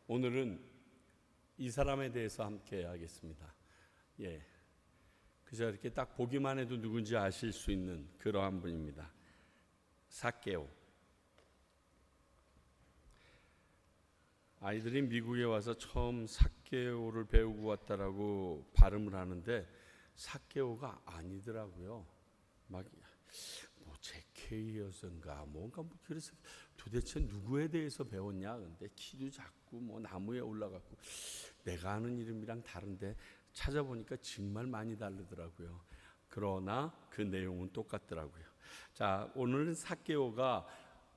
오늘은 이 사람에 대해서 함께 하겠습니다. 그저 이렇게 딱 보기만 해도 누군지 아실 수 있는 그러한 분입니다. 삭개오. 아이들이 미국에 와서 처음 삭개오를 배우고 왔다라고 발음을 하는데 삭개오가 아니더라고요. 막 제케이어선가 뭔가 그래서 도대체 누구에 대해서 배웠냐? 근데 키도 작고 나무에 올라갔고 내가 아는 이름이랑 다른데 찾아보니까 정말 많이 다르더라고요. 그러나 그 내용은 똑같더라고요. 자, 오늘은 삭개오가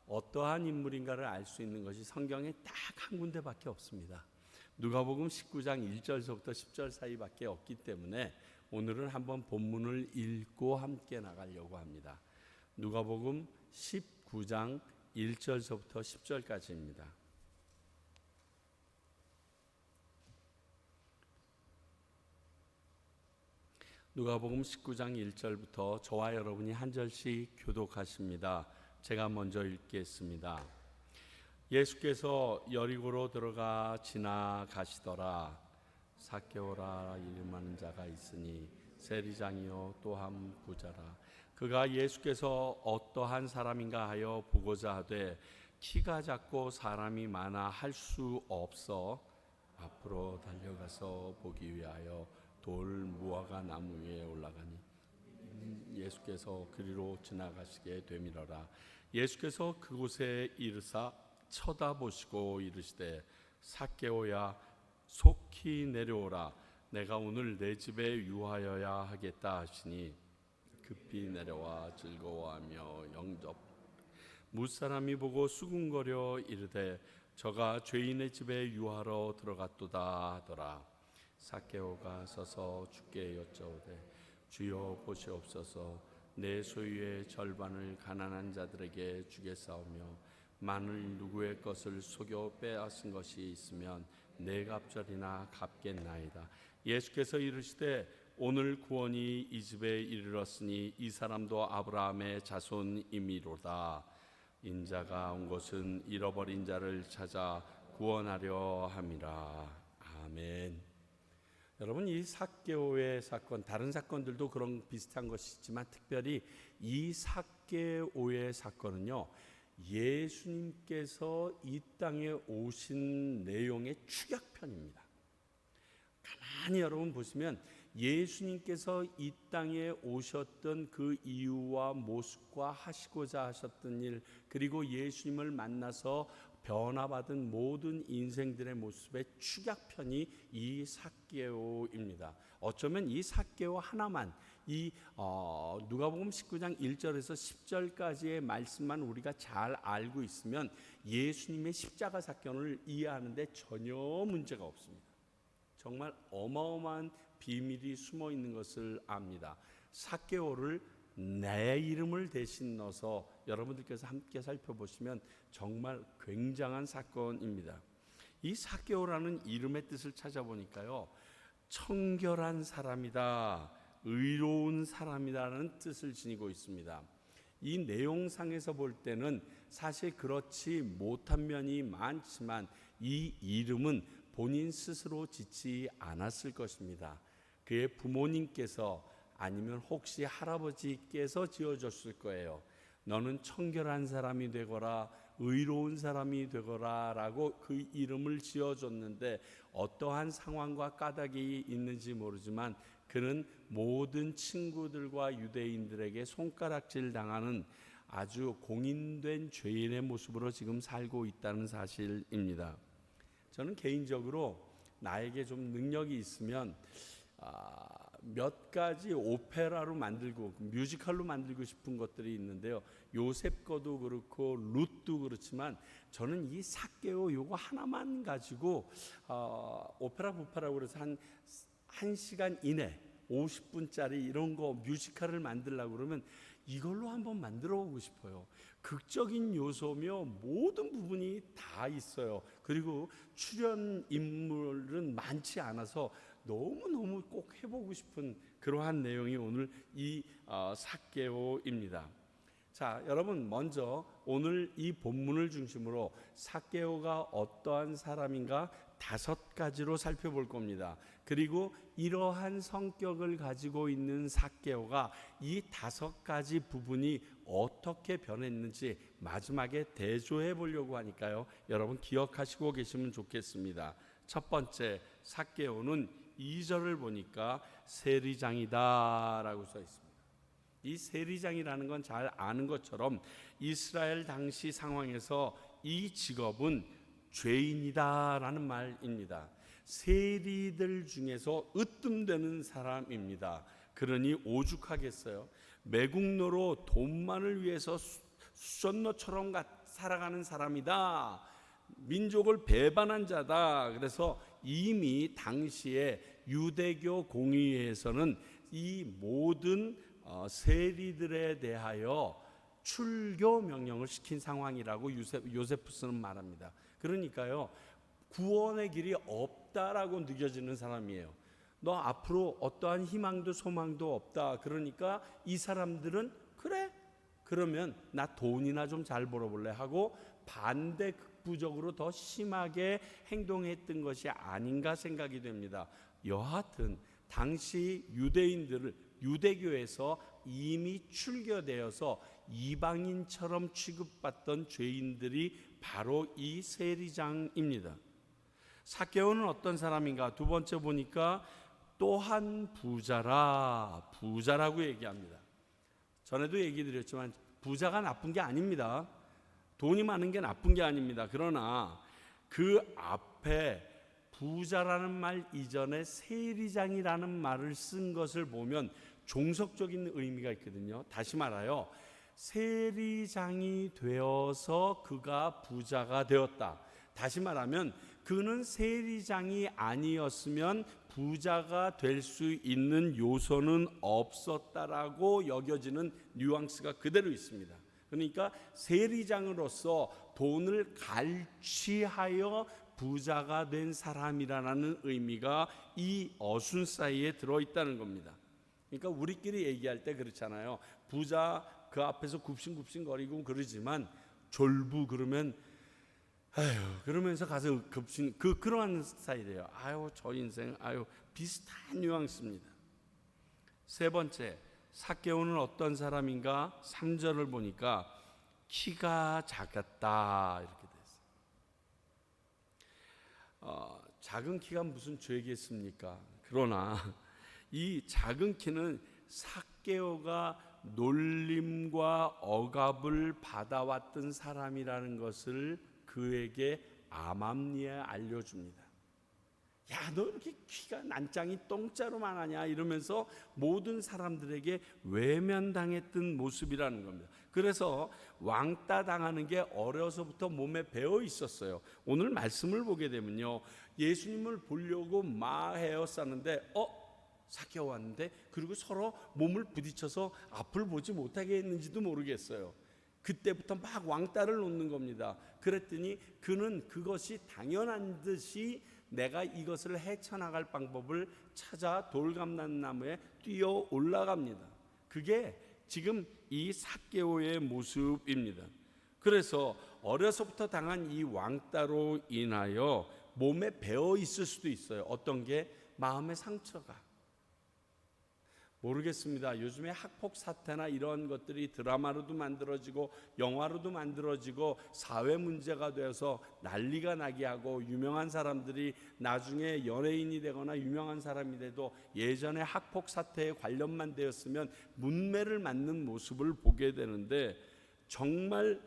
어떠한 인물인가를 알 수 있는 것이 성경에 딱 한 군데밖에 없습니다. 누가복음 19장 1절서부터 10절 사이밖에 없기 때문에 오늘은 한번 본문을 읽고 함께 나가려고 합니다. 누가복음 19장 1절서부터 10절까지입니다. 누가복음 19장 1절부터 저와 여러분이 한 절씩 교독하십니다. 제가 먼저 읽겠습니다. 예수께서 여리고로 들어가 지나가시더라. 삭개오라 이름하는 자가 있으니 세리장이요 또한 부자라. 그가 예수께서 어떠한 사람인가 하여 보고자 하되 키가 작고 사람이 많아 할 수 없어 앞으로 달려가서 보기 위하여 돌 무화과 나무 위에 올라가니 예수께서 그리로 지나가시게 되밀어라. 예수께서 그곳에 이르사 쳐다보시고 이르시되 삭개오야 속히 내려오라. 내가 오늘 내 집에 유하여야 하겠다 하시니 급히 내려와 즐거워하며 영접. 무사람이 보고 수군거려 이르되 저가 죄인의 집에 유하러 들어갔도다 하더라. 삭개오가 서서 주께 여짜오되 주여 보시옵소서. 내 소유의 절반을 가난한 자들에게 주겠사오며 만일 누구의 것을 속여 빼앗은 것이 있으면 네 갑절이나 갚겠나이다. 예수께서 이르시되 오늘 구원이 이 집에 이르렀으니 이 사람도 아브라함의 자손이미로다. 인자가 온 것은 잃어버린 자를 찾아 구원하려 함이라. 아멘. 여러분, 이 삭개오의 사건, 다른 사건들도 그런 비슷한 것이 있지만 특별히 이 삭개오의 사건은요, 예수님께서 이 땅에 오신 내용의 축약편입니다. 가만히 여러분 보시면 예수님께서 이 땅에 오셨던 그 이유와 모습과 하시고자 하셨던 일, 그리고 예수님을 만나서 변화받은 모든 인생들의 모습의 축약편이 이 삭개오입니다. 어쩌면 이 삭개오 하나만, 이 누가복음 19장 1절에서 10절까지의 말씀만 우리가 잘 알고 있으면 예수님의 십자가 사건을 이해하는데 전혀 문제가 없습니다. 정말 어마어마한 비밀이 숨어 있는 것을 압니다. 삭개오를 내 이름을 대신 넣어서 여러분들께서 함께 살펴보시면 정말 굉장한 사건입니다. 이 삭개오라는 이름의 뜻을 찾아보니까요, 청결한 사람이다, 의로운 사람이라는 뜻을 지니고 있습니다. 이 내용상에서 볼 때는 사실 그렇지 못한 면이 많지만 이 이름은 본인 스스로 짓지 않았을 것입니다. 그의 부모님께서 아니면 혹시 할아버지께서 지어줬을 거예요. 너는 청결한 사람이 되거라, 의로운 사람이 되거라 라고 그 이름을 지어줬는데 어떠한 상황과 까닭이 있는지 모르지만 그는 모든 친구들과 유대인들에게 손가락질 당하는 아주 공인된 죄인의 모습으로 지금 살고 있다는 사실입니다. 저는 개인적으로 나에게 좀 능력이 있으면 몇 가지 오페라로 만들고 뮤지컬로 만들고 싶은 것들이 있는데요. 요셉 거도 그렇고 룻도 그렇지만 저는 이 삭개오 요거 하나만 가지고 오페라 부파라고 그래서 한 1시간 이내 50분짜리 이런 거 뮤지컬을 만들려고 그러면 이걸로 한번 만들어 보고 싶어요. 극적인 요소며 모든 부분이 다 있어요. 그리고 출연 인물은 많지 않아서 너무너무 꼭 해보고 싶은 그러한 내용이 오늘 이 삭개오입니다. 자, 여러분 먼저 오늘 이 본문을 중심으로 삭개오가 어떠한 사람인가 5가지로 살펴볼 겁니다. 그리고 이러한 성격을 가지고 있는 삭개오가 이 5가지 부분이 어떻게 변했는지 마지막에 대조해 보려고 하니까요. 여러분 기억하시고 계시면 좋겠습니다. 첫 번째, 삭개오는 2절을 보니까 세리장이다라고 써 있습니다. 이 세리장이라는 건 잘 아는 것처럼 이스라엘 당시 상황에서 이 직업은 죄인이다라는 말입니다. 세리들 중에서 으뜸되는 사람입니다. 그러니 오죽하겠어요. 매국노로 돈만을 위해서 수전노처럼 살아가는 사람이다. 민족을 배반한 자다. 그래서 이미 당시에 유대교 공의회에서는 이 모든 세리들에 대하여 출교 명령을 시킨 상황이라고 요세푸스는 말합니다. 그러니까요, 구원의 길이 없다라고 느껴지는 사람이에요. 너 앞으로 어떠한 희망도 소망도 없다. 그러니까 이 사람들은 그래? 그러면 나 돈이나 좀 잘 벌어볼래 하고 반대 극부적으로 더 심하게 행동했던 것이 아닌가 생각이 됩니다. 여하튼 당시 유대교에서 이미 출교되어서 이방인처럼 취급받던 죄인들이 바로 이 세리장입니다. 삭개오는 어떤 사람인가? 두 번째 보니까 또한 부자라고 얘기합니다. 전에도 얘기 드렸지만 부자가 나쁜 게 아닙니다. 돈이 많은 게 나쁜 게 아닙니다. 그러나 그 앞에 부자라는 말 이전에 세리장이라는 말을 쓴 것을 보면 종속적인 의미가 있거든요. 다시 말하여 세리장이 되어서 그가 부자가 되었다. 다시 말하면 그는 세리장이 아니었으면 부자가 될 수 있는 요소는 없었다라고 여겨지는 뉘앙스가 그대로 있습니다. 그러니까 세리장으로서 돈을 갈취하여 부자가 된 사람이라는 의미가 이 어순 사이에 들어있다는 겁니다. 그러니까 우리끼리 얘기할 때 그렇잖아요. 부자 그 앞에서 굽신굽신거리고 그러지만 졸부 그러면 아유 그러면서 가서 그러한 스타일이에요. 아유 저 인생 아유 비슷한 뉘앙스입니다. 세 번째, 삭개오는 어떤 사람인가? 3절을 보니까 키가 작았다 이렇게 됐어요. 작은 키가 무슨 죄겠습니까? 그러나 이 작은 키는 삭개오가 놀림과 억압을 받아왔던 사람이라는 것을 그에게 암암리에 알려줍니다. 야, 너 이렇게 키가 난장이 똥자루만 하냐 이러면서 모든 사람들에게 외면당했던 모습이라는 겁니다. 그래서 왕따 당하는 게 어려서부터 몸에 배어 있었어요. 오늘 말씀을 보게 되면요, 예수님을 보려고 막 헤어쌌는데 삭개오 왔는데 그리고 서로 몸을 부딪혀서 앞을 보지 못하게 했는지도 모르겠어요. 그때부터 막 왕따를 놓는 겁니다. 그랬더니 그는 그것이 당연한 듯이 내가 이것을 헤쳐나갈 방법을 찾아 돌감람나무에 뛰어 올라갑니다. 그게 지금 이 삭개오의 모습입니다. 그래서 어려서부터 당한 이 왕따로 인하여 몸에 배어 있을 수도 있어요. 어떤 게? 마음의 상처가. 모르겠습니다. 요즘에 학폭 사태나 이런 것들이 드라마로도 만들어지고 영화로도 만들어지고 사회 문제가 되어서 난리가 나게 하고 유명한 사람들이 나중에 연예인이 되거나 유명한 사람이 돼도 예전에 학폭 사태에 관련만 되었으면 문매를 맞는 모습을 보게 되는데 정말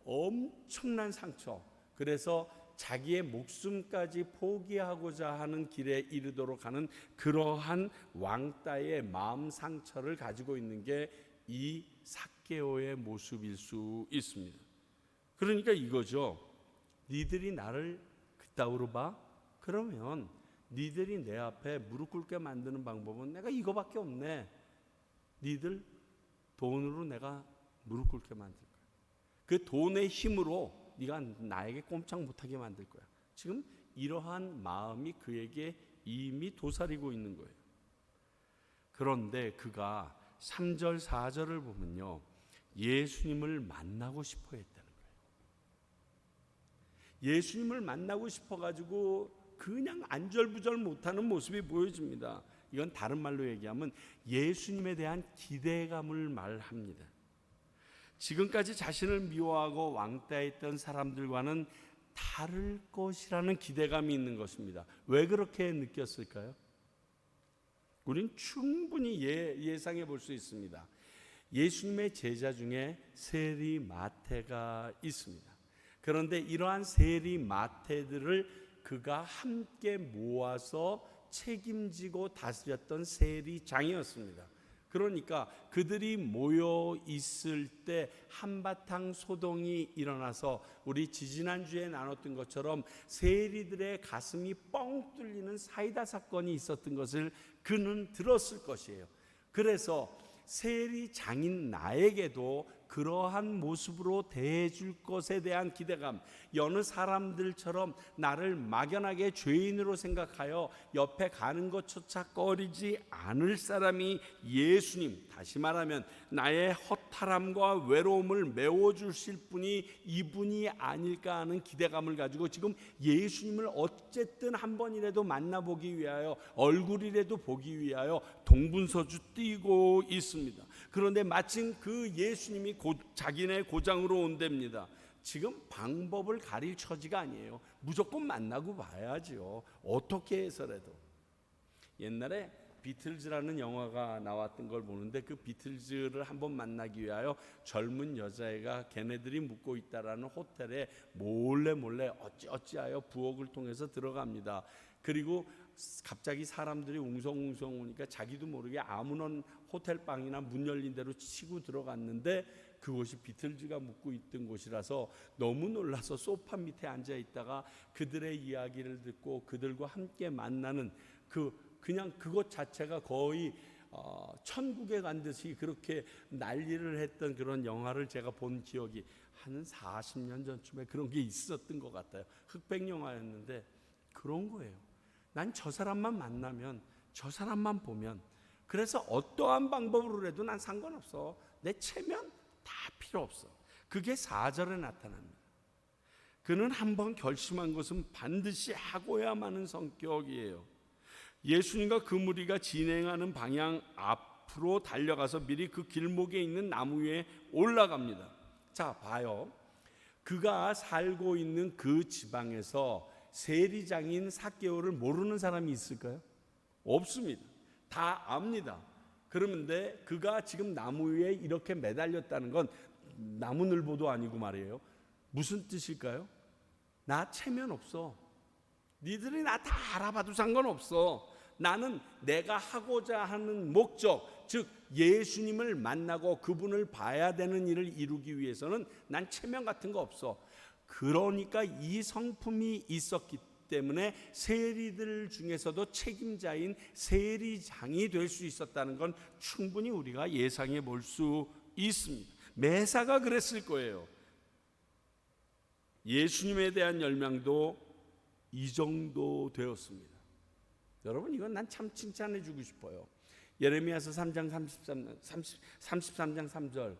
엄청난 상처. 그래서 자기의 목숨까지 포기하고자 하는 길에 이르도록 하는 그러한 왕따의 마음 상처를 가지고 있는 게 이 삭개오의 모습일 수 있습니다. 그러니까 이거죠. 니들이 나를 그따위로 봐? 그러면 니들이 내 앞에 무릎 꿇게 만드는 방법은 내가 이거밖에 없네. 니들 돈으로 내가 무릎 꿇게 만들 거야. 그 돈의 힘으로 네가 나에게 꼼짝 못하게 만들 거야. 지금 이러한 마음이 그에게 이미 도사리고 있는 거예요. 그런데 그가 3절 4절을 보면요, 예수님을 만나고 싶어 했다는 거예요. 예수님을 만나고 싶어 가지고 그냥 안절부절 못하는 모습이 보여집니다. 이건 다른 말로 얘기하면 예수님에 대한 기대감을 말합니다. 지금까지 자신을 미워하고 왕따했던 사람들과는 다를 것이라는 기대감이 있는 것입니다. 왜 그렇게 느꼈을까요? 우린 충분히 예상해 볼 수 있습니다. 예수님의 제자 중에 세리 마태가 있습니다. 그런데 이러한 세리 마태들을 그가 함께 모아서 책임지고 다스렸던 세리장이었습니다. 그러니까 그들이 모여 있을 때 한바탕 소동이 일어나서 우리 지지난주에 나눴던 것처럼 세리들의 가슴이 뻥 뚫리는 사이다 사건이 있었던 것을 그는 들었을 것이에요. 그래서 세리장인 나에게도 그러한 모습으로 대해줄 것에 대한 기대감, 여느 사람들처럼 나를 막연하게 죄인으로 생각하여 옆에 가는 것조차 꺼리지 않을 사람이 예수님, 다시 말하면 나의 허탈함과 외로움을 메워주실 분이 이분이 아닐까 하는 기대감을 가지고 지금 예수님을 어쨌든 한 번이라도 만나보기 위하여, 얼굴이라도 보기 위하여 동분서주 뛰고 있습니다. 그런데 마침 그 예수님이 자기네 고장으로 온답니다. 지금 방법을 가릴 처지가 아니에요. 무조건 만나고 봐야죠. 어떻게 해서라도. 옛날에 비틀즈라는 영화가 나왔던 걸 보는데 그 비틀즈를 한번 만나기 위하여 젊은 여자애가 걔네들이 묵고 있다라는 호텔에 몰래 어찌어찌하여 부엌을 통해서 들어갑니다. 그리고 갑자기 사람들이 웅성웅성 오니까 자기도 모르게 아무런 호텔방이나 문 열린 대로 치고 들어갔는데 그곳이 비틀즈가 묵고 있던 곳이라서 너무 놀라서 소파 밑에 앉아 있다가 그들의 이야기를 듣고 그들과 함께 만나는 그냥 그것 자체가 거의 천국에 간 듯이 그렇게 난리를 했던 그런 영화를 제가 본 기억이 한 40년 전쯤에 그런 게 있었던 것 같아요. 흑백 영화였는데 그런 거예요. 난 저 사람만 만나면, 저 사람만 보면, 그래서 어떠한 방법으로라도 난 상관없어. 내 체면 다 필요 없어. 그게 4절에 나타납니다. 그는 한번 결심한 것은 반드시 하고야만 하는 성격이에요. 예수님과 그 무리가 진행하는 방향 앞으로 달려가서 미리 그 길목에 있는 나무 위에 올라갑니다. 자, 봐요. 그가 살고 있는 그 지방에서 세리장인 삭개오를 모르는 사람이 있을까요? 없습니다. 다 압니다. 그런데 그가 지금 나무 위에 이렇게 매달렸다는 건 나무늘보도 아니고 말이에요. 무슨 뜻일까요? 나 체면 없어. 니들이 나 다 알아봐도 상관없어. 나는 내가 하고자 하는 목적, 즉 예수님을 만나고 그분을 봐야 되는 일을 이루기 위해서는 난 체면 같은 거 없어. 그러니까 이 성품이 있었기 때문에 세리들 중에서도 책임자인 세리장이 될 수 있었다는 건 충분히 우리가 예상해 볼 수 있습니다. 매사가 그랬을 거예요. 예수님에 대한 열망도 이 정도 되었습니다. 여러분, 이건 난 참 칭찬해 주고 싶어요. 예레미야서 3장 33장 3절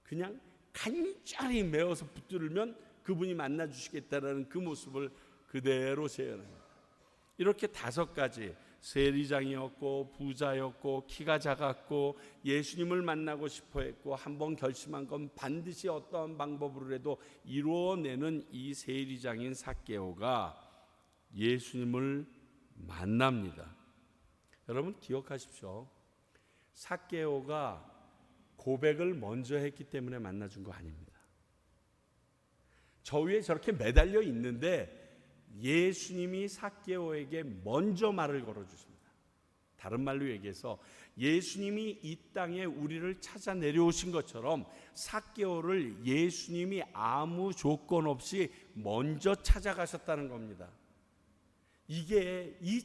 그냥 간절히 메어서 붙들면 그분이 만나 주시겠다라는 그 모습을 그대로 재현합니다. 이렇게 5가지, 세리장이었고 부자였고 키가 작았고 예수님을 만나고 싶어 했고 한번 결심한 건 반드시 어떠한 방법으로라도 이루어내는 이 세리장인 삭개오가 예수님을 만납니다. 여러분 기억하십시오. 삭개오가 고백을 먼저 했기 때문에 만나준 거 아닙니다. 저 위에 저렇게 매달려 있는데 예수님이 삭개오에게 먼저 말을 걸어주십니다. 다른 말로 얘기해서 예수님이 이 땅에 우리를 찾아 내려오신 것처럼 삭개오를 예수님이 아무 조건 없이 먼저 찾아가셨다는 겁니다. 이게 이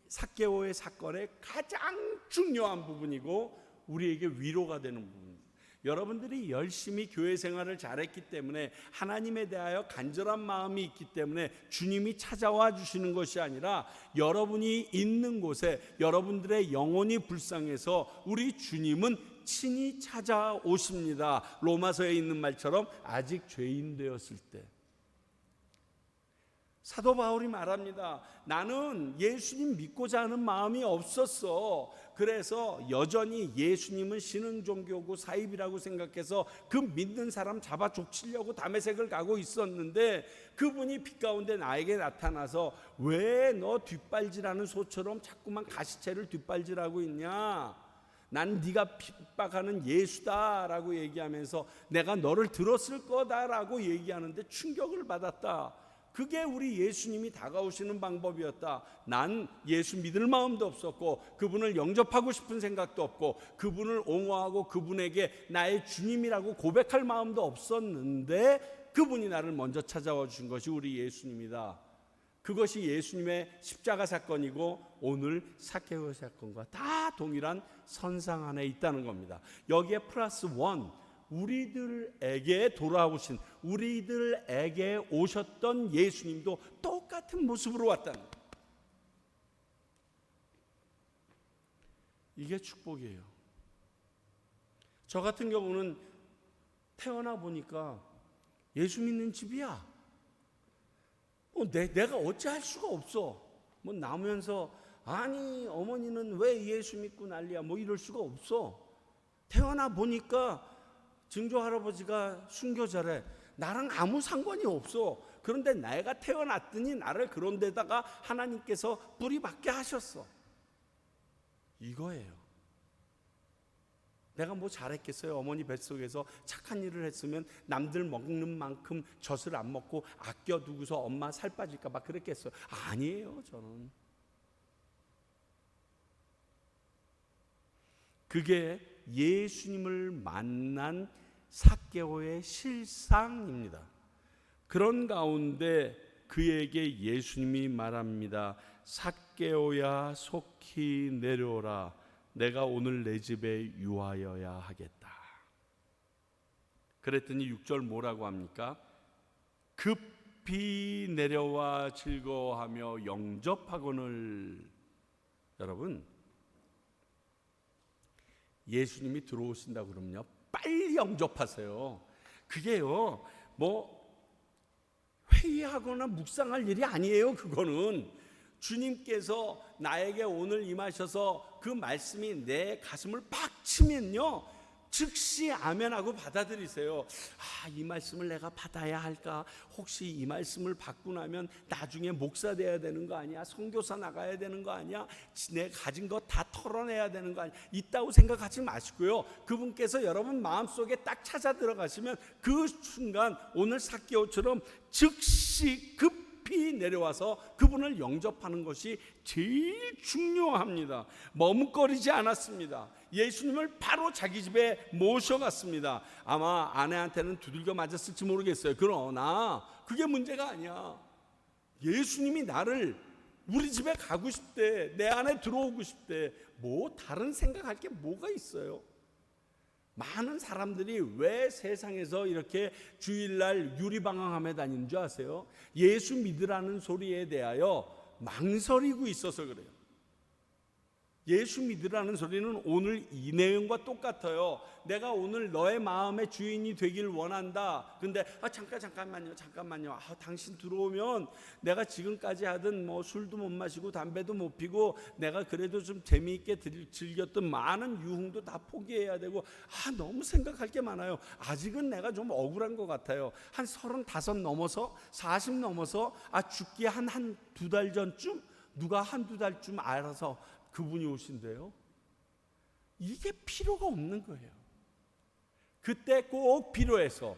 삭개오의 사건의 가장 중요한 부분이고 우리에게 위로가 되는 부분입니다. 여러분들이 열심히 교회 생활을 잘했기 때문에 하나님에 대하여 간절한 마음이 있기 때문에 주님이 찾아와 주시는 것이 아니라 여러분이 있는 곳에 여러분들의 영혼이 불쌍해서 우리 주님은 친히 찾아오십니다. 로마서에 있는 말처럼 아직 죄인 되었을 때. 사도 바울이 말합니다. 나는 예수님 믿고자 하는 마음이 없었어. 그래서 여전히 예수님은 신흥 종교고 사입이라고 생각해서 그 믿는 사람 잡아 족치려고 다메섹을 가고 있었는데, 그분이 빛 가운데 나에게 나타나서 왜 너 뒷발질하는 소처럼 자꾸만 가시채를 뒷발질하고 있냐? 난 네가 핍박하는 예수다라고 얘기하면서 내가 너를 들었을 거다라고 얘기하는데 충격을 받았다. 그게 우리 예수님이 다가오시는 방법이었다. 난 예수 믿을 마음도 없었고 그분을 영접하고 싶은 생각도 없고 그분을 옹호하고 그분에게 나의 주님이라고 고백할 마음도 없었는데 그분이 나를 먼저 찾아와 주신 것이 우리 예수님이다. 그것이 예수님의 십자가 사건이고 오늘 삭개오 사건과 다 동일한 선상 안에 있다는 겁니다. 여기에 플러스 원, 우리들에게 돌아오신, 우리들에게 오셨던 예수님도 똑같은 모습으로 왔다는 거예요. 이게 축복이에요. 저 같은 경우는 태어나 보니까 예수 믿는 집이야. 내가 어찌할 수가 없어. 나면서 아니 어머니는 왜 예수 믿고 난리야 이럴 수가 없어. 태어나 보니까 증조 할아버지가 순교자래. 나랑 아무 상관이 없어. 그런데 내가 태어났더니 나를 그런 데다가 하나님께서 뿌리 박게 하셨어. 이거예요. 내가 잘했겠어요? 어머니 뱃속에서 착한 일을 했으면 남들 먹는 만큼 젖을 안 먹고 아껴두고서 엄마 살 빠질까 봐 그랬겠어요? 아니에요. 저는 그게 예수님을 만난 삭개오의 실상입니다. 그런 가운데 그에게 예수님이 말합니다. 삭개오야 속히 내려오라. 내가 오늘 내 집에 유하여야 하겠다. 그랬더니 6절 뭐라고 합니까? 급히 내려와 즐거워하며 영접하거늘. 여러분, 예수님이 들어오신다고 그러면요 빨리 영접하세요. 그게요 회의하거나 묵상할 일이 아니에요. 그거는 주님께서 나에게 오늘 임하셔서 그 말씀이 내 가슴을 팍 치면요 즉시 아멘하고 받아들이세요. 이 말씀을 내가 받아야 할까? 혹시 이 말씀을 받고 나면 나중에 목사 돼야 되는 거 아니야? 선교사 나가야 되는 거 아니야? 내 가진 거 다 털어내야 되는 거 아니야? 있다고 생각하지 마시고요. 그분께서 여러분 마음속에 딱 찾아 들어가시면 그 순간 오늘 삭개오처럼 즉시 급히 내려와서 그분을 영접하는 것이 제일 중요합니다. 머뭇거리지 않았습니다. 예수님을 바로 자기 집에 모셔갔습니다. 아마 아내한테는 두들겨 맞았을지 모르겠어요. 그러나 그게 문제가 아니야. 예수님이 나를 우리 집에 가고 싶대, 내 안에 들어오고 싶대. 다른 생각할 게 뭐가 있어요? 많은 사람들이 왜 세상에서 이렇게 주일날 유리방황하며 다니는 줄 아세요? 예수 믿으라는 소리에 대하여 망설이고 있어서 그래요. 예수 믿으라는 소리는 오늘 이 내용과 똑같아요. 내가 오늘 너의 마음의 주인이 되길 원한다. 근데 잠깐만요. 당신 들어오면 내가 지금까지 하던 술도 못 마시고 담배도 못 피고 내가 그래도 좀 재미있게 즐겼던 많은 유흥도 다 포기해야 되고 너무 생각할 게 많아요. 아직은 내가 좀 억울한 것 같아요. 한 35 넘어서 40 넘어서 죽기 한 두 달 전쯤 누가 한두 달쯤 알아서 그분이 오신대요. 이게 필요가 없는 거예요. 그때 꼭 필요해서,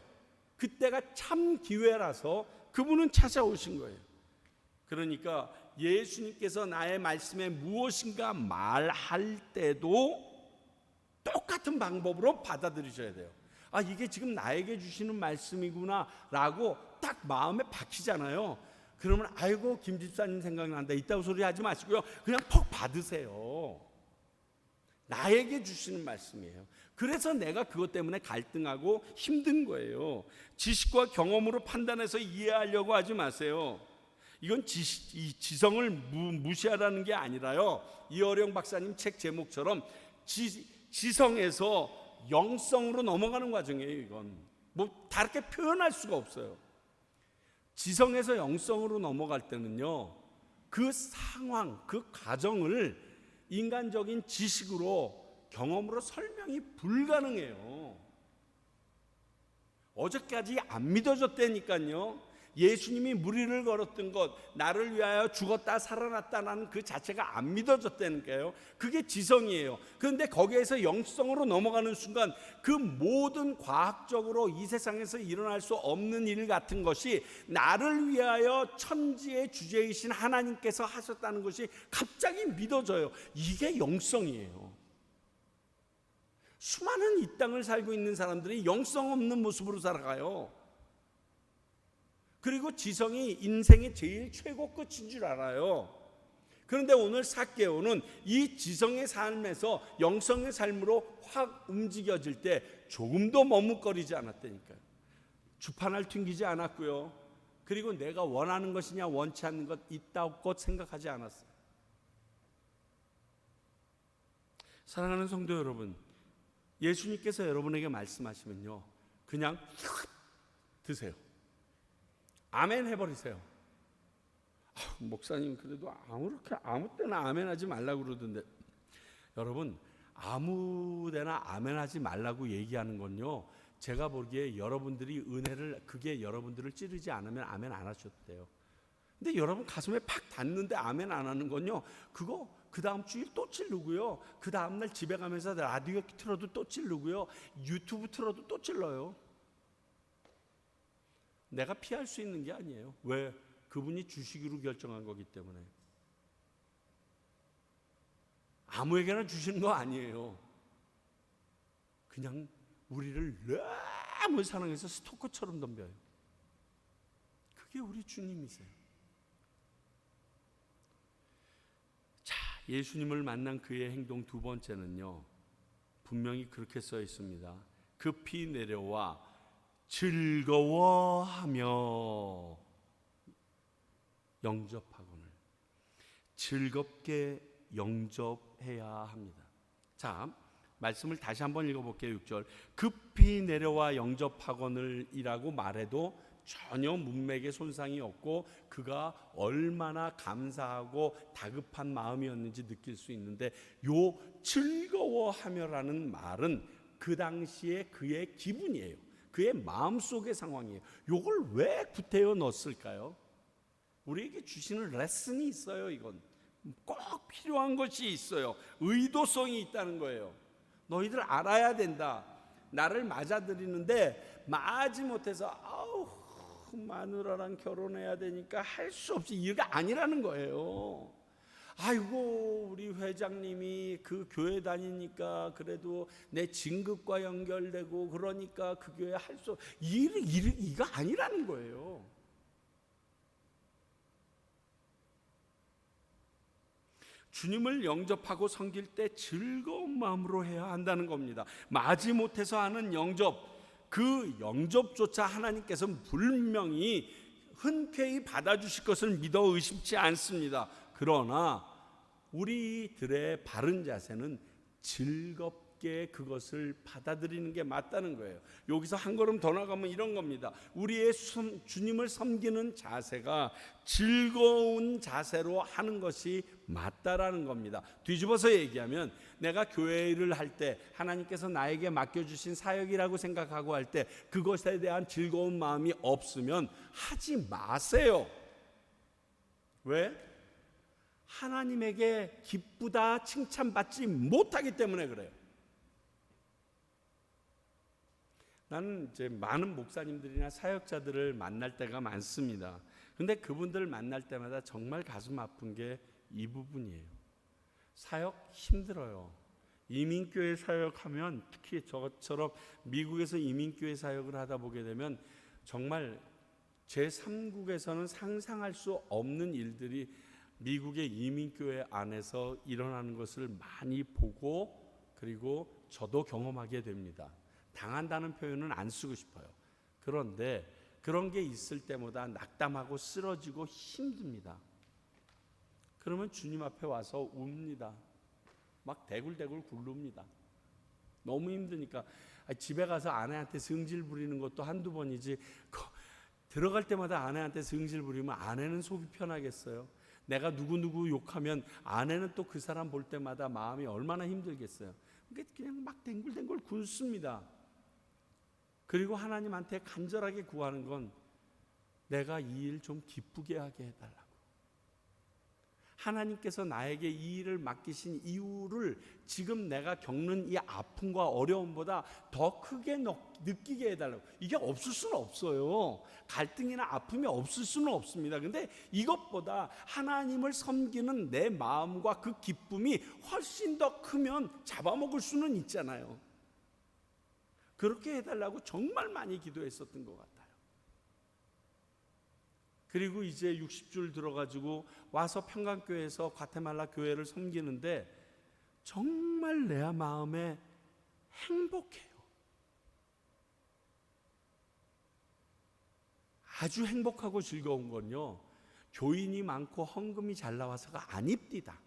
그때가 참 기회라서 그분은 찾아오신 거예요. 그러니까 예수님께서 나의 말씀에 무엇인가 말할 때도 똑같은 방법으로 받아들이셔야 돼요. 이게 지금 나에게 주시는 말씀이구나 라고 딱 마음에 박히잖아요. 그러면 아이고 김 집사님 생각난다 이따구 소리 하지 마시고요, 그냥 퍽 받으세요. 나에게 주시는 말씀이에요. 그래서 내가 그것 때문에 갈등하고 힘든 거예요. 지식과 경험으로 판단해서 이해하려고 하지 마세요. 이건 지성을 무시하라는 게 아니라요, 이어령 박사님 책 제목처럼 지성에서 영성으로 넘어가는 과정이에요. 이건 뭐 다르게 표현할 수가 없어요. 지성에서 영성으로 넘어갈 때는요, 그 상황, 그 과정을 인간적인 지식으로, 경험으로 설명이 불가능해요. 어제까지 안 믿어졌다니까요. 예수님이 무리를 걸었던 것, 나를 위하여 죽었다 살아났다는 그 자체가 안 믿어졌다니까요. 그게 지성이에요. 그런데 거기에서 영성으로 넘어가는 순간 그 모든 과학적으로 이 세상에서 일어날 수 없는 일 같은 것이 나를 위하여 천지의 주제이신 하나님께서 하셨다는 것이 갑자기 믿어져요. 이게 영성이에요. 수많은 이 땅을 살고 있는 사람들이 영성 없는 모습으로 살아가요. 그리고 지성이 인생의 제일 최고 끝인 줄 알아요. 그런데 오늘 삭개오는 이 지성의 삶에서 영성의 삶으로 확 움직여질 때 조금도 머뭇거리지 않았다니까요. 주판을 튕기지 않았고요. 그리고 내가 원하는 것이냐 원치 않는 것 있다고 생각하지 않았어요. 사랑하는 성도 여러분, 예수님께서 여러분에게 말씀하시면요, 그냥 드세요. 아멘 해버리세요. 목사님 그래도 아무 때나 아멘 하지 말라고 그러던데, 여러분 아무 데나 아멘 하지 말라고 얘기하는 건요, 제가 보기에 여러분들이 은혜를, 그게 여러분들을 찌르지 않으면 아멘 안 하셔도 돼요. 근데 여러분 가슴에 팍 닿는데 아멘 안 하는 건요, 그거 그 다음 주일 또 찌르고요, 그 다음날 집에 가면서 라디오 틀어도 또 찌르고요, 유튜브 틀어도 또 찔러요. 내가 피할 수 있는 게 아니에요. 왜? 그분이 주시기로 결정한 거기 때문에. 아무에게나 주시는 거 아니에요. 그냥 우리를 너무 사랑해서 스토커처럼 덤벼요. 그게 우리 주님이세요. 자, 예수님을 만난 그의 행동 두 번째는요, 분명히 그렇게 써 있습니다. 급히 내려와 즐거워하며 영접하거늘. 즐겁게 영접해야 합니다. 자, 말씀을 다시 한번 읽어볼게요. 6절. 급히 내려와 영접하거늘 이라고 말해도 전혀 문맥에 손상이 없고 그가 얼마나 감사하고 다급한 마음이었는지 느낄 수 있는데, 요 즐거워하며라는 말은 그 당시에 그의 기분이에요. 그의 마음속의 상황이에요. 이걸 왜 구태여 넣었을까요? 우리에게 주시는 레슨이 있어요. 이건 꼭 필요한 것이 있어요. 의도성이 있다는 거예요. 너희들 알아야 된다. 나를 맞아들이는데 마지못해서 마누라랑 결혼해야 되니까 할 수 없이, 이게 아니라는 거예요. 아이고 우리 회장님이 그 교회 다니니까 그래도 내 진급과 연결되고 그러니까 그 교회 할 수, 이거 아니라는 거예요. 주님을 영접하고 섬길 때 즐거운 마음으로 해야 한다는 겁니다. 마지못해서 하는 영접, 그 영접조차 하나님께서 분명히 흔쾌히 받아주실 것을 믿어 의심치 않습니다. 그러나 우리들의 바른 자세는 즐겁게 그것을 받아들이는 게 맞다는 거예요. 여기서 한 걸음 더 나가면 이런 겁니다. 우리의 주님을 섬기는 자세가 즐거운 자세로 하는 것이 맞다라는 겁니다. 뒤집어서 얘기하면, 내가 교회 일을 할 때 하나님께서 나에게 맡겨주신 사역이라고 생각하고 할 때 그것에 대한 즐거운 마음이 없으면 하지 마세요. 왜? 하나님에게 기쁘다 칭찬받지 못하기 때문에 그래요. 나는 이제 많은 목사님들이나 사역자들을 만날 때가 많습니다. 근데 그분들을 만날 때마다 정말 가슴 아픈 게 이 부분이에요. 사역 힘들어요. 이민교회 사역하면, 특히 저처럼 미국에서 이민교회 사역을 하다 보게 되면 정말 제3국에서는 상상할 수 없는 일들이 미국의 이민교회 안에서 일어나는 것을 많이 보고, 그리고 저도 경험하게 됩니다. 당한다는 표현은 안 쓰고 싶어요. 그런데 그런 게 있을 때마다 낙담하고 쓰러지고 힘듭니다. 그러면 주님 앞에 와서 웁니다. 막 대굴대굴 굴릅니다. 너무 힘드니까 집에 가서 아내한테 성질 부리는 것도 한두 번이지 들어갈 때마다 아내한테 성질 부리면 아내는 속이 편하겠어요? 내가 누구누구 욕하면 아내는 또 그 사람 볼 때마다 마음이 얼마나 힘들겠어요? 그냥 막 댕굴댕굴 굶습니다. 그리고 하나님한테 간절하게 구하는 건 내가 이 일 좀 기쁘게 하게 해달라고. 하나님께서 나에게 이 일을 맡기신 이유를 지금 내가 겪는 이 아픔과 어려움보다 더 크게 느끼게 해달라고. 이게 없을 수는 없어요. 갈등이나 아픔이 없을 수는 없습니다. 근데 이것보다 하나님을 섬기는 내 마음과 그 기쁨이 훨씬 더 크면 잡아먹을 수는 있잖아요. 그렇게 해달라고 정말 많이 기도했었던 것 같아요. 그리고 이제 60줄 들어가지고 와서 평강교회에서 과테말라 교회를 섬기는데 정말 내 마음에 행복해요. 아주 행복하고 즐거운 건요, 교인이 많고 헌금이 잘 나와서가 아닙니다.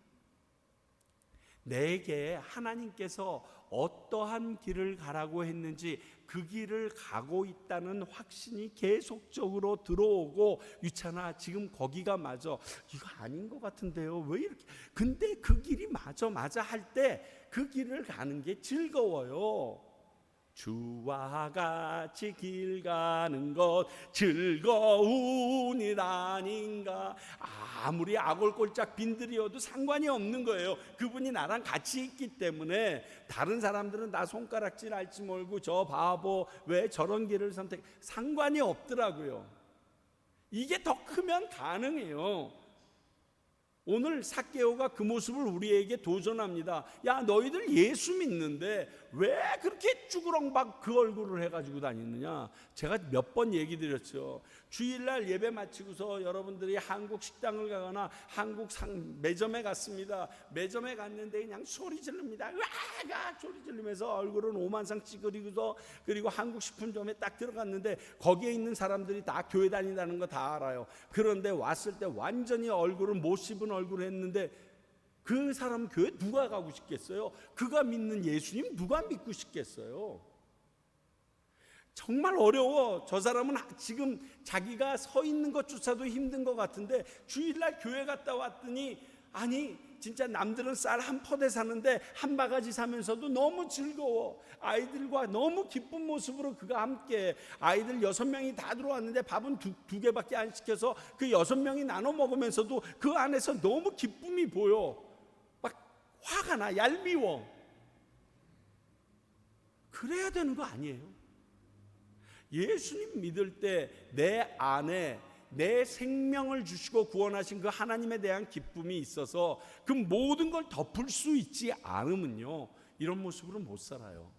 내게 하나님께서 어떠한 길을 가라고 했는지 그 길을 가고 있다는 확신이 계속적으로 들어오고, 유찬아 지금 거기가 맞아, 이거 아닌 것 같은데요, 왜 이렇게, 근데 그 길이 맞아 할 때 그 길을 가는 게 즐거워요. 주와 같이 길 가는 것 즐거운 일 아닌가. 아무리 아골골짝 빈들이어도 상관이 없는 거예요. 그분이 나랑 같이 있기 때문에. 다른 사람들은 나 손가락질 할지 모르고 저 바보 왜 저런 길을 선택, 상관이 없더라고요. 이게 더 크면 가능해요. 오늘 삭개오가 그 모습을 우리에게 도전합니다. 야, 너희들 예수 믿는데 왜 그렇게 쭈그렁박 그 얼굴을 해가지고 다니느냐. 제가 몇 번 얘기 드렸죠. 주일날 예배 마치고서 여러분들이 한국 식당을 가거나 한국 매점에 갔습니다. 매점에 갔는데 그냥 소리 지릅니다. 으아가 소리 지르면서 얼굴은 오만상 찌그리고서, 그리고 한국 식품점에 딱 들어갔는데 거기에 있는 사람들이 다 교회 다닌다는 거 다 알아요. 그런데 왔을 때 완전히 얼굴은 못 씹은 얼굴을 했는데 그 사람 교회 누가 가고 싶겠어요? 그가 믿는 예수님 누가 믿고 싶겠어요? 정말 어려워. 저 사람은 지금 자기가 서 있는 것조차도 힘든 것 같은데 주일날 교회 갔다 왔더니, 아니 진짜 남들은 쌀 한 퍼대 사는데 한 바가지 사면서도 너무 즐거워. 아이들과 너무 기쁜 모습으로 그가 함께, 아이들 6명이 다 들어왔는데 밥은 두 개밖에 안 시켜서 그 6명이 나눠 먹으면서도 그 안에서 너무 기쁨이 보여. 막 화가 나, 얄미워. 그래야 되는 거 아니에요? 예수님 믿을 때 내 안에 내 생명을 주시고 구원하신 그 하나님에 대한 기쁨이 있어서 그 모든 걸 덮을 수 있지 않으면요, 이런 모습으로 못 살아요.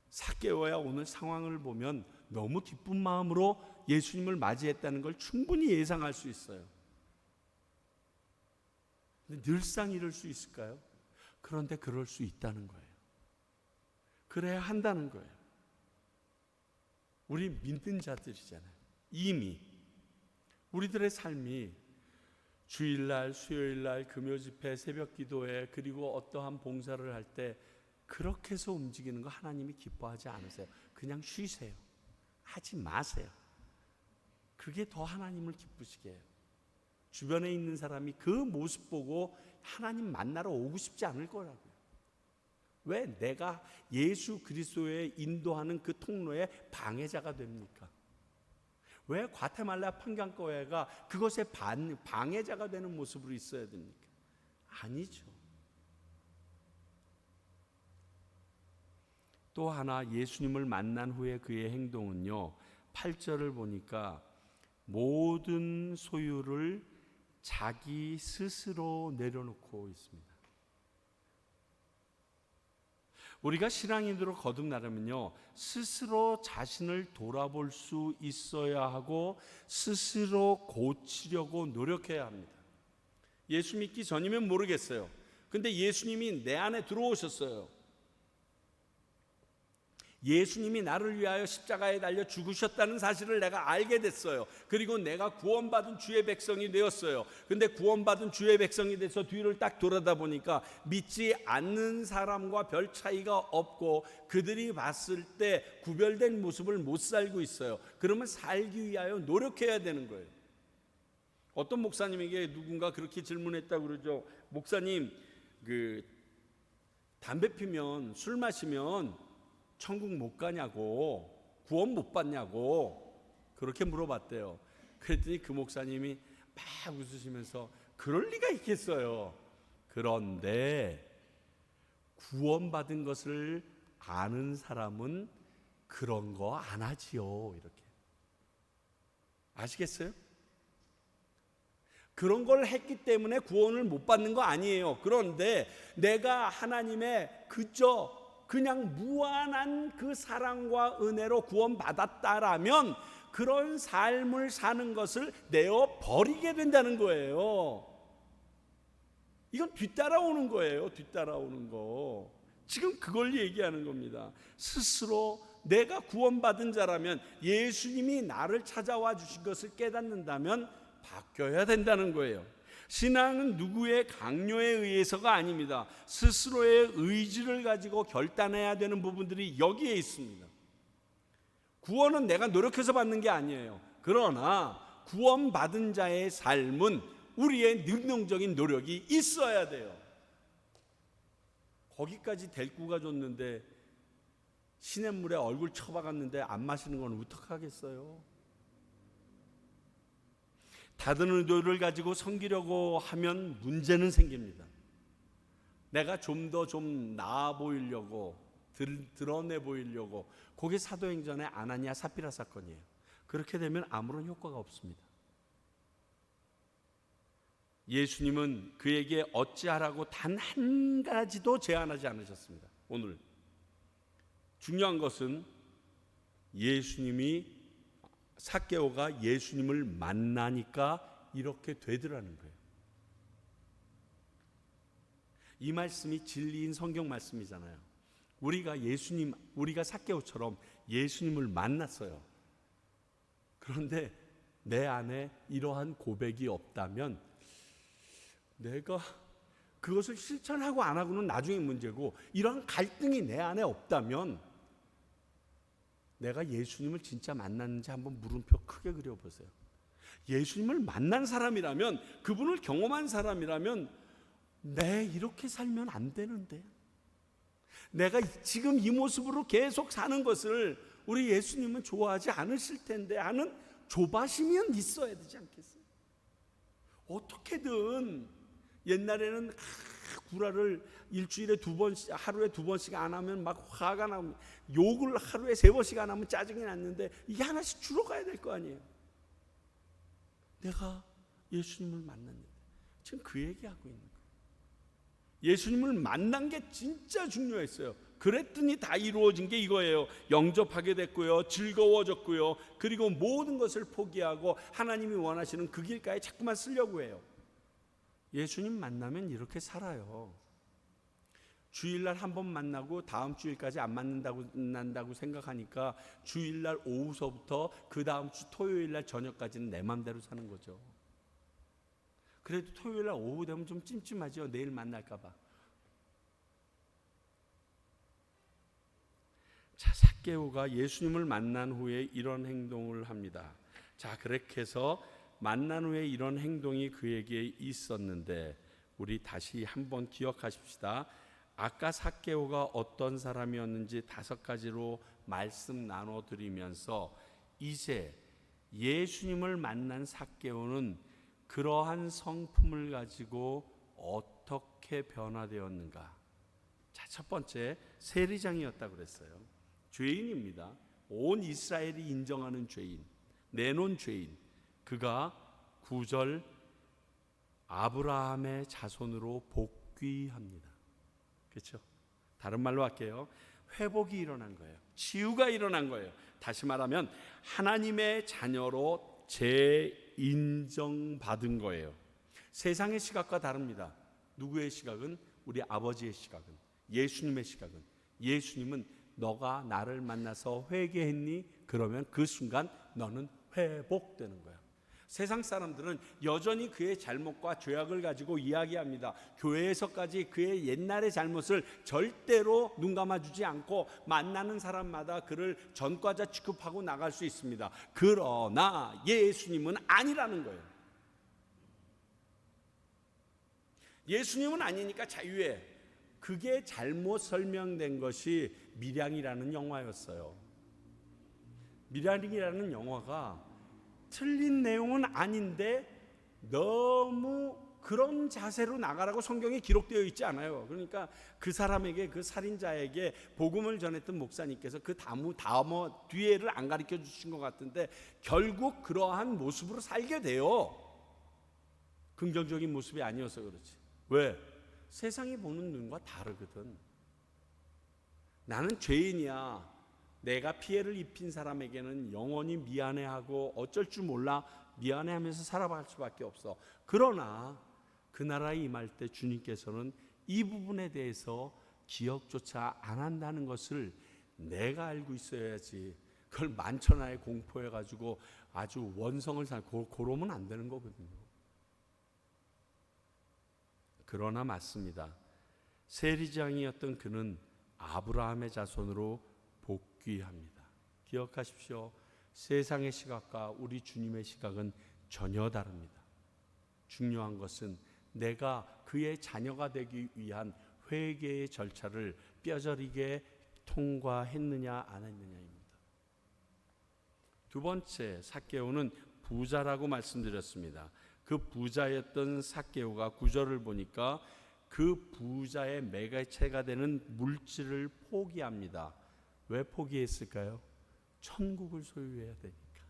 삭개오야 오늘 상황을 보면 너무 기쁜 마음으로 예수님을 맞이했다는 걸 충분히 예상할 수 있어요. 근데 늘상 이럴 수 있을까요? 그런데 그럴 수 있다는 거예요. 그래야 한다는 거예요. 우리 믿는 자들이잖아요. 이미 우리들의 삶이 주일날, 수요일날, 금요집회, 새벽기도회, 그리고 어떠한 봉사를 할 때 그렇게 해서 움직이는 거 하나님이 기뻐하지 않으세요. 그냥 쉬세요. 하지 마세요. 그게 더 하나님을 기쁘시게 해요. 주변에 있는 사람이 그 모습 보고 하나님 만나러 오고 싶지 않을 거라고요. 왜 내가 예수 그리스도의 인도하는 그 통로에 방해자가 됩니까? 왜 과테말라 평강교회가 그것에 방해자가 되는 모습으로 있어야 됩니까? 아니죠. 또 하나, 예수님을 만난 후에 그의 행동은요, 8절을 보니까 모든 소유를 자기 스스로 내려놓고 있습니다. 우리가 신앙인으로 거듭나려면요, 스스로 자신을 돌아볼 수 있어야 하고 스스로 고치려고 노력해야 합니다. 예수 믿기 전이면 모르겠어요. 근데 예수님이 내 안에 들어오셨어요. 예수님이 나를 위하여 십자가에 달려 죽으셨다는 사실을 내가 알게 됐어요. 그리고 내가 구원받은 주의 백성이 되었어요. 근데 구원받은 주의 백성이 돼서 뒤를 딱 돌아다 보니까 믿지 않는 사람과 별 차이가 없고 그들이 봤을 때 구별된 모습을 못 살고 있어요. 그러면 살기 위하여 노력해야 되는 거예요. 어떤 목사님에게 누군가 그렇게 질문했다고 그러죠. 목사님, 담배 피면, 술 마시면 천국 못 가냐고, 구원 못 받냐고 그렇게 물어봤대요. 그랬더니 그 목사님이 막 웃으시면서 그럴 리가 있겠어요. 그런데 구원받은 것을 아는 사람은 그런 거 안 하지요. 이렇게. 아시겠어요? 그런 걸 했기 때문에 구원을 못 받는 거 아니에요. 그런데 내가 하나님의 그냥 무한한 그 사랑과 은혜로 구원받았다라면 그런 삶을 사는 것을 내어 버리게 된다는 거예요. 이건 뒤따라오는 거예요. 뒤따라오는 거. 지금 그걸 얘기하는 겁니다. 스스로 내가 구원받은 자라면, 예수님이 나를 찾아와 주신 것을 깨닫는다면 바뀌어야 된다는 거예요. 신앙은 누구의 강요에 의해서가 아닙니다. 스스로의 의지를 가지고 결단해야 되는 부분들이 여기에 있습니다. 구원은 내가 노력해서 받는 게 아니에요. 그러나 구원받은 자의 삶은 우리의 능동적인 노력이 있어야 돼요. 거기까지 데리고 줬는데 시냇물에 얼굴 쳐박았는데 안 마시는 건 어떡하겠어요? 다른 의도를 가지고 섬기려고 하면 문제는 생깁니다. 내가 좀 더 나아 보이려고, 드러내 보이려고. 그게 사도행전의 아나니아 삽비라 사건이에요. 그렇게 되면 아무런 효과가 없습니다. 예수님은 그에게 어찌하라고 단 한 가지도 제안하지 않으셨습니다. 오늘 중요한 것은 삭개오가 예수님을 만나니까 이렇게 되더라는 거예요. 이 말씀이 진리인 성경 말씀이잖아요. 우리가 삭개오처럼 예수님을 만났어요. 그런데 내 안에 이러한 고백이 없다면, 내가 그것을 실천하고 안 하고는 나중에 문제고, 이러한 갈등이 내 안에 없다면 내가 예수님을 진짜 만났는지 한번 물음표 크게 그려보세요. 예수님을 만난 사람이라면, 그분을 경험한 사람이라면, 이렇게 살면 안 되는데, 내가 지금 이 모습으로 계속 사는 것을 우리 예수님은 좋아하지 않으실 텐데 하는 조바심이 있어야 되지 않겠어요? 어떻게든 옛날에는 구라를 일주일에 하루에 2번씩 안 하면 막 화가 나면, 욕을 하루에 3번씩 안 하면 짜증이 났는데 이게 하나씩 줄어가야 될 거 아니에요. 내가 예수님을 만났는데 지금 그 얘기하고 있는 거예요. 예수님을 만난 게 진짜 중요했어요. 그랬더니 다 이루어진 게 이거예요. 영접하게 됐고요, 즐거워졌고요, 그리고 모든 것을 포기하고 하나님이 원하시는 그 길가에 자꾸만 쓰려고 해요. 예수님 만나면 이렇게 살아요. 주일날 한 번 만나고 다음 주일까지 안 만난다고 생각하니까 주일날 오후서부터 그 다음 주 토요일날 저녁까지는 내 맘대로 사는 거죠. 그래도 토요일날 오후 되면 좀 찜찜하죠. 내일 만날까 봐. 자, 삭개오가 예수님을 만난 후에 이런 행동을 합니다. 자, 그렇게 해서 만난 후에 이런 행동이 그에게 있었는데, 우리 다시 한번 기억하십시다. 아까 삭개오가 어떤 사람이었는지 5가지로 말씀 나눠드리면서, 이제 예수님을 만난 삭개오는 그러한 성품을 가지고 어떻게 변화되었는가. 자, 첫 번째, 세리장이었다고 그랬어요. 죄인입니다. 온 이스라엘이 인정하는 죄인, 내놓은 죄인. 그가 9절 아브라함의 자손으로 복귀합니다. 그렇죠? 다른 말로 할게요. 회복이 일어난 거예요. 치유가 일어난 거예요. 다시 말하면 하나님의 자녀로 재인정받은 거예요. 세상의 시각과 다릅니다. 누구의 시각은? 우리 아버지의 시각은, 예수님의 시각은, 예수님은 너가 나를 만나서 회개했니? 그러면 그 순간 너는 회복되는 거야. 세상 사람들은 여전히 그의 잘못과 죄악을 가지고 이야기합니다. 교회에서까지 그의 옛날의 잘못을 절대로 눈 감아주지 않고 만나는 사람마다 그를 전과자 취급하고 나갈 수 있습니다. 그러나 예수님은 아니라는 거예요. 예수님은 아니니까 자유해. 그게 잘못 설명된 것이 밀양이라는 영화였어요. 밀양이라는 영화가 틀린 내용은 아닌데 너무 그런 자세로 나가라고 성경에 기록되어 있지 않아요. 그러니까 그 사람에게, 그 살인자에게 복음을 전했던 목사님께서 그 다음어 뒤에를 안 가르쳐 주신 것 같은데 결국 그러한 모습으로 살게 돼요. 긍정적인 모습이 아니어서 그렇지. 왜? 세상이 보는 눈과 다르거든. 나는 죄인이야. 내가 피해를 입힌 사람에게는 영원히 미안해하고 어쩔 줄 몰라 미안해하면서 살아갈 수밖에 없어. 그러나 그 나라에 임할 때 주님께서는 이 부분에 대해서 기억조차 안 한다는 것을 내가 알고 있어야지. 그걸 만천하에 공포해가지고 아주 원성을 살고 그러면 안 되는 거거든요. 그러나 맞습니다. 세리장이었던 그는 아브라함의 자손으로 복귀합니다. 기억하십시오. 세상의 시각과 우리 주님의 시각은 전혀 다릅니다. 중요한 것은 내가 그의 자녀가 되기 위한 회개의 절차를 뼈저리게 통과했느냐 안 했느냐입니다. 두 번째, 삭개오는 부자라고 말씀드렸습니다. 그 부자였던 삭개오가 9절을 보니까 그 부자의 매개체가 되는 물질을 포기합니다. 왜 포기했을까요? 천국을 소유해야 되니까.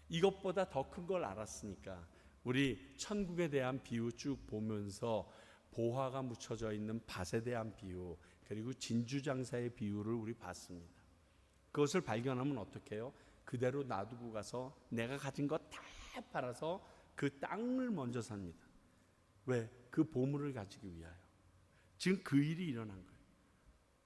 이것보다 더 큰 걸 알았으니까. 우리 천국에 대한 비유 쭉 보면서 보화가 묻혀져 있는 밭에 대한 비유, 그리고 진주장사의 비유를 우리 봤습니다. 그것을 발견하면 어떻게 해요? 그대로 놔두고 가서 내가 가진 것 다 팔아서 그 땅을 먼저 삽니다. 왜? 그 보물을 가지기 위하여. 지금 그 일이 일어난 거예요.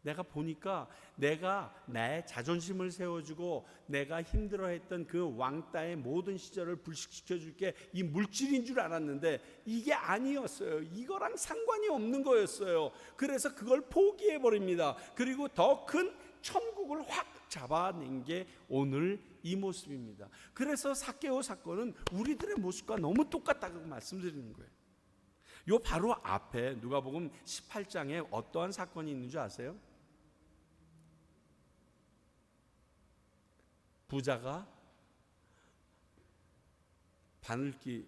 내가 보니까 내가 나의 자존심을 세워주고 내가 힘들어했던 그 왕따의 모든 시절을 불식시켜줄게, 이 물질인 줄 알았는데 이게 아니었어요. 이거랑 상관이 없는 거였어요. 그래서 그걸 포기해버립니다. 그리고 더 큰 천국을 확 잡아낸 게 오늘 이 모습입니다. 그래서 삭개오 사건은 우리들의 모습과 너무 똑같다고 말씀드리는 거예요. 요 바로 앞에 누가복음 18장에 어떠한 사건이 있는 줄 아세요? 부자가 바늘기,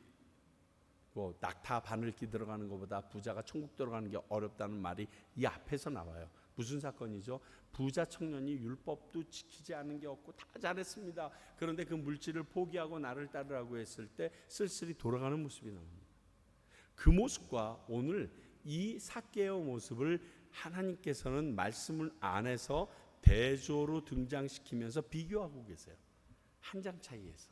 낙타 바늘기 들어가는 것보다 부자가 천국 들어가는 게 어렵다는 말이 이 앞에서 나와요. 무슨 사건이죠? 부자 청년이 율법도 지키지 않은 게 없고 다 잘했습니다. 그런데 그 물질을 포기하고 나를 따르라고 했을 때 쓸쓸히 돌아가는 모습이 나옵니다. 그 모습과 오늘 이 삭개오 모습을 하나님께서는 말씀을 안에서 대조로 등장시키면서 비교하고 계세요. 한 장 차이에서.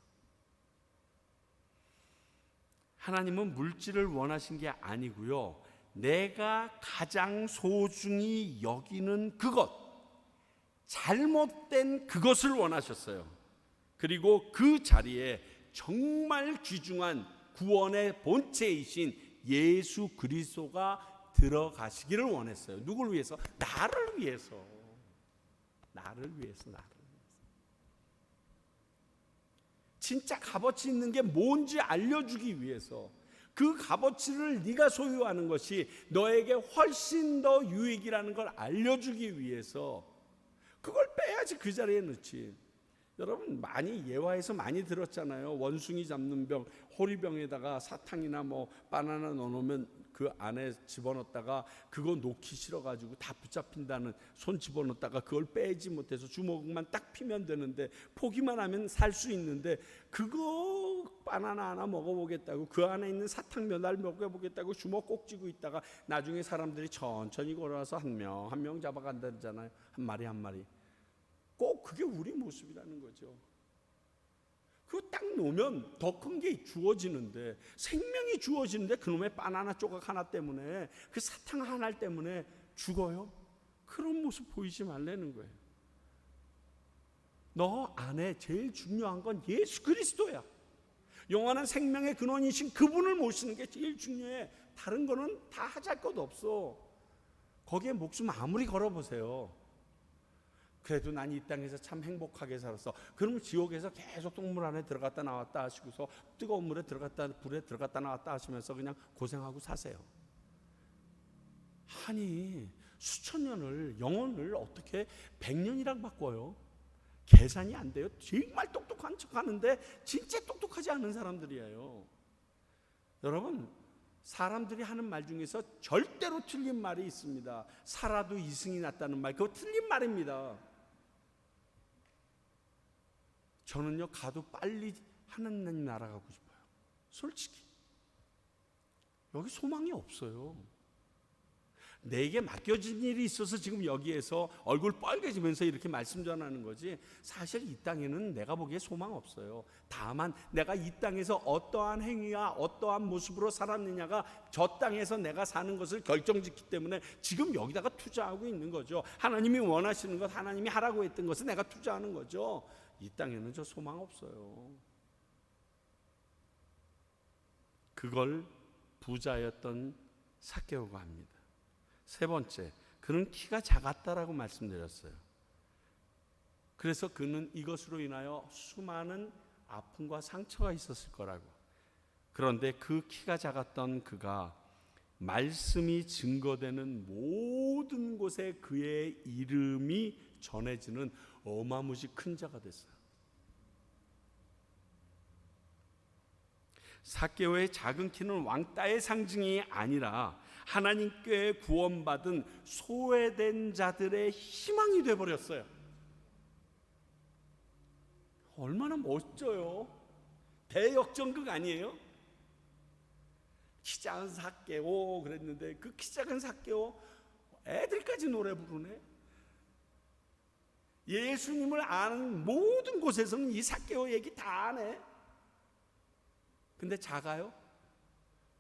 하나님은 물질을 원하신 게 아니고요, 내가 가장 소중히 여기는 그것, 잘못된 그것을 원하셨어요. 그리고 그 자리에 정말 귀중한 구원의 본체이신 예수 그리스도가 들어가시기를 원했어요. 누구를 위해서? 나를 위해서. 나를 위해서. 진짜 값어치 있는 게 뭔지 알려주기 위해서. 그 값어치를 네가 소유하는 것이 너에게 훨씬 더 유익이라는 걸 알려주기 위해서. 그걸 빼야지 그 자리에 넣지. 여러분 많이 예화에서 많이 들었잖아요. 원숭이 잡는 병, 호리병에다가 사탕이나 뭐 바나나 넣어놓으면 그 안에 집어넣었다가 그거 놓기 싫어가지고 다 붙잡힌다는, 손 집어넣었다가 그걸 빼지 못해서 주먹만 딱 피면 되는데, 포기만 하면 살 수 있는데, 그거 바나나 하나 먹어보겠다고, 그 안에 있는 사탕 몇 알 먹어보겠다고 주먹 꼭 쥐고 있다가 나중에 사람들이 천천히 걸어와서 한 명 한 명 잡아간다잖아요. 한 마리 한 마리. 꼭 그게 우리 모습이라는 거죠. 그거 딱 놓으면 더 큰 게 주어지는데, 생명이 주어지는데 그놈의 바나나 조각 하나 때문에, 그 사탕 하나 때문에 죽어요? 그런 모습 보이지 말라는 거예요. 너 안에 제일 중요한 건 예수 그리스도야. 영원한 생명의 근원이신 그분을 모시는 게 제일 중요해. 다른 거는 다 하잘 것 없어. 거기에 목숨 아무리 걸어보세요. 그래도 난 이 땅에서 참 행복하게 살았어. 그러면 지옥에서 계속 똥물 안에 들어갔다 나왔다 하시고서 뜨거운 물에 들어갔다 불에 들어갔다 나왔다 하시면서 그냥 고생하고 사세요. 아니 수천 년을 영혼을 어떻게 100년이랑 바꿔요? 계산이 안 돼요. 정말 똑똑한 척 하는데 진짜 똑똑하지 않은 사람들이에요. 여러분, 사람들이 하는 말 중에서 절대로 틀린 말이 있습니다. 살아도 이승이 낫다는 말, 그거 틀린 말입니다. 저는요, 가도 빨리 하나님 나라 가고 싶어요. 솔직히 여기 소망이 없어요. 내게 맡겨진 일이 있어서 지금 여기에서 얼굴 빨개지면서 이렇게 말씀 전하는 거지, 사실 이 땅에는 내가 보기에 소망 없어요. 다만 내가 이 땅에서 어떠한 행위와 어떠한 모습으로 살았느냐가 저 땅에서 내가 사는 것을 결정짓기 때문에 지금 여기다가 투자하고 있는 거죠. 하나님이 원하시는 것, 하나님이 하라고 했던 것을 내가 투자하는 거죠. 이 땅에는 저 소망 없어요. 그걸 부자였던 삭개오가 합니다. 세 번째, 그는 키가 작았다라고 말씀드렸어요. 그래서 그는 이것으로 인하여 수많은 아픔과 상처가 있었을 거라고. 그런데 그 키가 작았던 그가 말씀이 증거되는 모든 곳에 그의 이름이 전해지는 어마무시 큰 자가 됐어요. 삭개오의 작은 키는 왕따의 상징이 아니라 하나님께 구원받은 소외된 자들의 희망이 되어버렸어요. 얼마나 멋져요. 대역전극 아니에요? 키 작은 삭개오 그랬는데 그 키 작은 삭개오 애들까지 노래 부르네. 예수님을 아는 모든 곳에서는 이 삭개오 얘기 다 하네. 근데 작아요?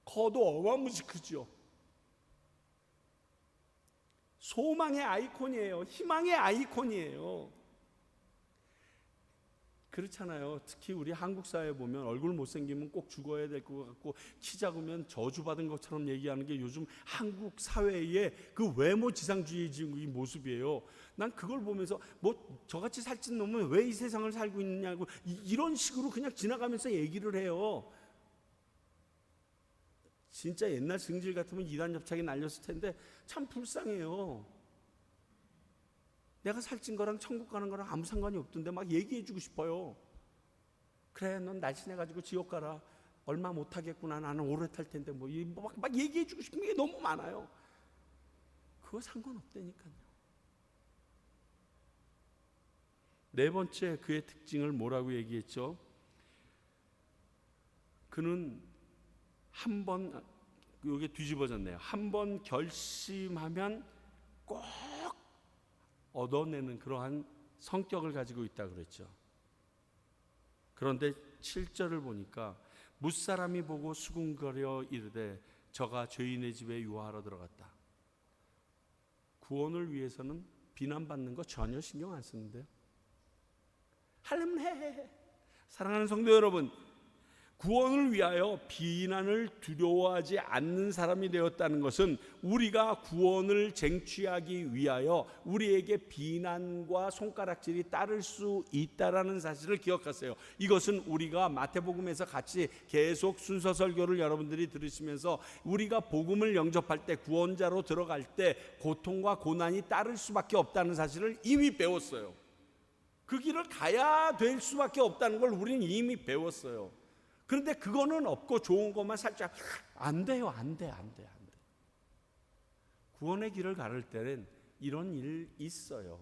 커도 어마무시 크죠. 소망의 아이콘이에요. 희망의 아이콘이에요. 그렇잖아요. 특히 우리 한국 사회에 보면 얼굴 못생기면 꼭 죽어야 될 것 같고 키 작으면 저주받은 것처럼 얘기하는 게 요즘 한국 사회의 그 외모 지상주의적인 모습이에요. 난 그걸 보면서 뭐 저같이 살찐 놈은 왜 이 세상을 살고 있느냐고 이런 식으로 그냥 지나가면서 얘기를 해요. 진짜 옛날 승질 같으면 이단 협착이 날렸을 텐데 참 불쌍해요. 내가 살찐 거랑 천국 가는 거랑 아무 상관이 없던데 막 얘기해 주고 싶어요. 그래, 넌 날씬해가지고 지옥 가라. 얼마 못하겠구나. 나는 오래 탈 텐데 막 얘기해 주고 싶은 게 너무 많아요. 그거 상관없다니까요. 네 번째, 그의 특징을 뭐라고 얘기했죠? 그는 한번, 이게 뒤집어졌네요. 한번 결심하면 꼭 얻어내는 그러한 성격을 가지고 있다 그랬죠. 그런데 7절을 보니까 뭇사람이 보고 수군거려 이르되 저가 죄인의 집에 유하하러 들어갔다. 구원을 위해서는 비난받는 거 전혀 신경 안 쓰는데요. 하려면 해. 사랑하는 성도 여러분, 구원을 위하여 비난을 두려워하지 않는 사람이 되었다는 것은 우리가 구원을 쟁취하기 위하여 우리에게 비난과 손가락질이 따를 수 있다라는 사실을 기억하세요. 이것은 우리가 마태복음에서 같이 계속 순서 설교를 여러분들이 들으시면서 우리가 복음을 영접할 때, 구원자로 들어갈 때 고통과 고난이 따를 수밖에 없다는 사실을 이미 배웠어요. 그 길을 가야 될 수밖에 없다는 걸 우리는 이미 배웠어요. 그런데 그거는 없고 좋은 것만 살짝 안 돼요. 안 돼. 구원의 길을 가를 때는 이런 일 있어요.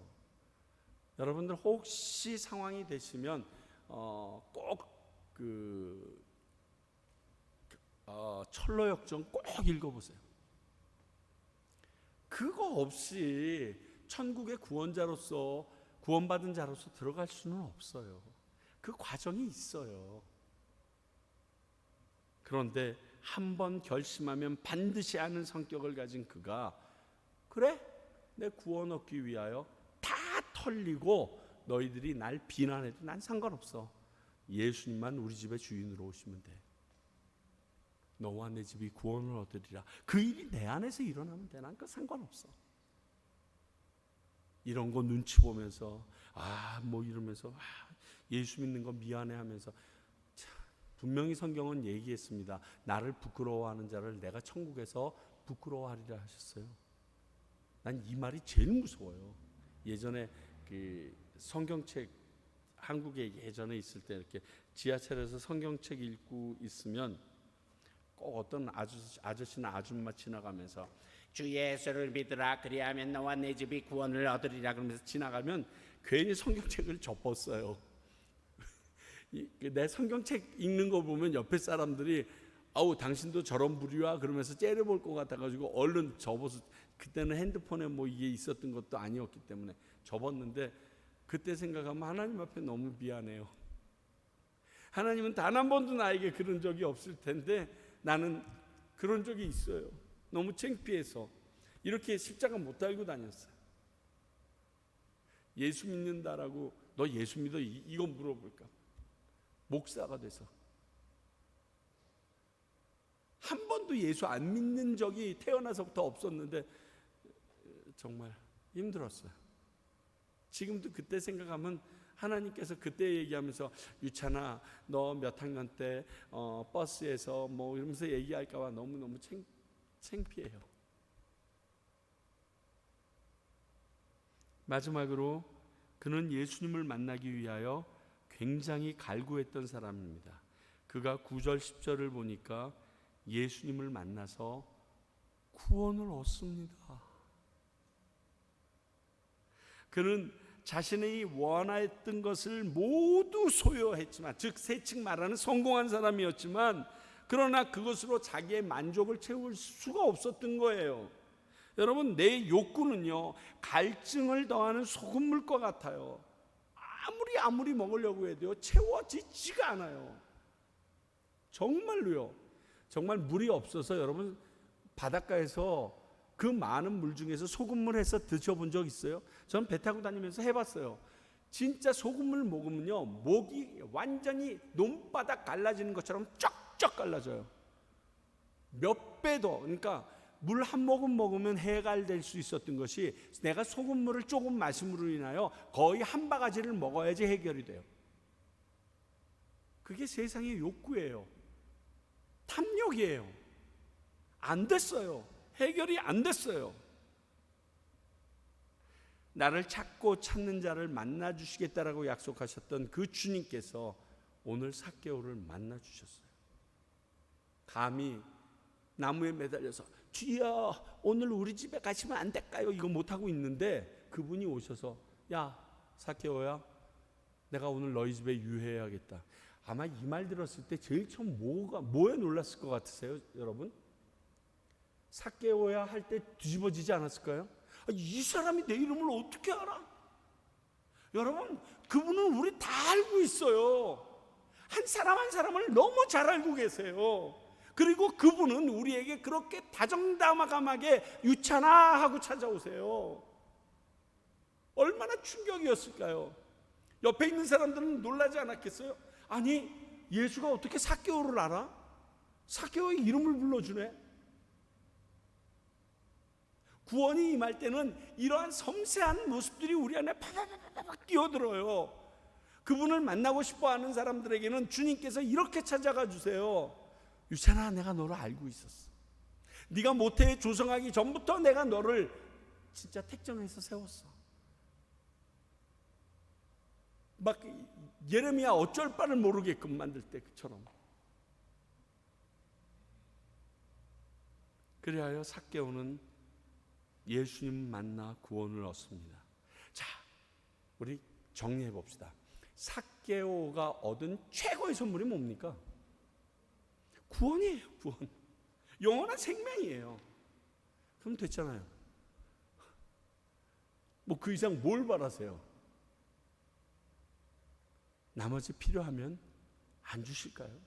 여러분들 혹시 상황이 되시면 꼭 철로역정 꼭 읽어보세요. 그거 없이 천국의 구원자로서, 구원받은 자로서 들어갈 수는 없어요. 그 과정이 있어요. 그런데 한 번 결심하면 반드시 하는 성격을 가진 그가, 그래? 내 구원 얻기 위하여 다 털리고 너희들이 날 비난해도 난 상관없어. 예수님만 우리 집의 주인으로 오시면 돼. 너와 내 집이 구원을 얻으리라. 그 일이 내 안에서 일어나면 돼. 난 그 상관없어. 이런 거 눈치 보면서 뭐 이러면서 예수 믿는 거 미안해하면서, 분명히 성경은 얘기했습니다. 나를 부끄러워하는 자를 내가 천국에서 부끄러워하리라 하셨어요. 난 이 말이 제일 무서워요. 예전에 그 성경책, 한국에 예전에 있을 때 이렇게 지하철에서 성경책 읽고 있으면 꼭 어떤 아저씨나 아줌마 지나가면서 주 예수를 믿으라 그리하면 너와 내 집이 구원을 얻으리라 그러면서 지나가면 괜히 성경책을 접었어요. 내 성경책 읽는 거 보면 옆에 사람들이 아우 당신도 저런 부류야 그러면서 째려볼 것 같아가지고 얼른 접어서, 그때는 핸드폰에 뭐 이게 있었던 것도 아니었기 때문에 접었는데, 그때 생각하면 하나님 앞에 너무 미안해요. 하나님은 단 한 번도 나에게 그런 적이 없을 텐데 나는 그런 적이 있어요. 너무 창피해서 이렇게 십자가 못 달고 다녔어요. 예수 믿는다라고 너 예수 믿어? 이거 물어볼까? 목사가 돼서 한 번도 예수 안 믿는 적이 태어나서부터 없었는데 정말 힘들었어요. 지금도 그때 생각하면 하나님께서 그때 얘기하면서 유찬아 너 몇 학년 때 버스에서 뭐 이러면서 얘기할까 봐 너무너무 창피해요. 마지막으로 그는 예수님을 만나기 위하여 굉장히 갈구했던 사람입니다. 그가 9절 10절을 보니까 예수님을 만나서 구원을 얻습니다. 그는 자신이 원했던 것을 모두 소유했지만, 즉 세칭 말하는 성공한 사람이었지만, 그러나 그것으로 자기의 만족을 채울 수가 없었던 거예요. 여러분, 내 욕구는요 갈증을 더하는 소금물과 같아요. 아무리 먹으려고 해도요 채워지지가 않아요. 정말로요. 정말 물이 없어서 여러분 바닷가에서 그 많은 물 중에서 소금물 해서 드셔본 적 있어요? 저는 배 타고 다니면서 해봤어요. 진짜 소금물 먹으면요 목이 완전히 논바닥 갈라지는 것처럼 쫙쫙 갈라져요. 몇 배 더. 그러니까 물 한 모금 먹으면 해갈될 수 있었던 것이 내가 소금물을 조금 마심으로 인하여 거의 한 바가지를 먹어야지 해결이 돼요. 그게 세상의 욕구예요. 탐욕이에요. 안 됐어요. 해결이 안 됐어요. 나를 찾고 찾는 자를 만나 주시겠다라고 약속하셨던 그 주님께서 오늘 삭개오를 만나 주셨어요. 감히 나무에 매달려서 주여 오늘 우리 집에 가시면 안 될까요? 이거 못하고 있는데 그분이 오셔서 야 삭개오야 내가 오늘 너희 집에 유해해야겠다. 아마 이 말 들었을 때 제일 처음 뭐에 놀랐을 것 같으세요 여러분? 삭개오야 할 때 뒤집어지지 않았을까요? 이 사람이 내 이름을 어떻게 알아? 여러분 그분은 우리 다 알고 있어요. 한 사람 한 사람을 너무 잘 알고 계세요. 그리고 그분은 우리에게 그렇게 다정다감하게 유찬아 하고 찾아오세요. 얼마나 충격이었을까요? 옆에 있는 사람들은 놀라지 않았겠어요? 아니 예수가 어떻게 삭개오를 알아? 삭개오의 이름을 불러주네. 구원이 임할 때는 이러한 섬세한 모습들이 우리 안에 팍팍팍 뛰어들어요. 그분을 만나고 싶어하는 사람들에게는 주님께서 이렇게 찾아가 주세요. 유찬아 내가 너를 알고 있었어. 네가 모태에 조성하기 전부터 내가 너를 진짜 택정해서 세웠어. 막 예레미야 어쩔 바를 모르게끔 만들 때처럼. 그리하여 삭개오는 예수님 만나 구원을 얻습니다. 자, 우리 정리해 봅시다. 삭개오가 얻은 최고의 선물이 뭡니까? 구원이에요. 구원. 영원한 생명이에요. 그럼 됐잖아요. 뭐 그 이상 뭘 바라세요? 나머지 필요하면 안 주실까요?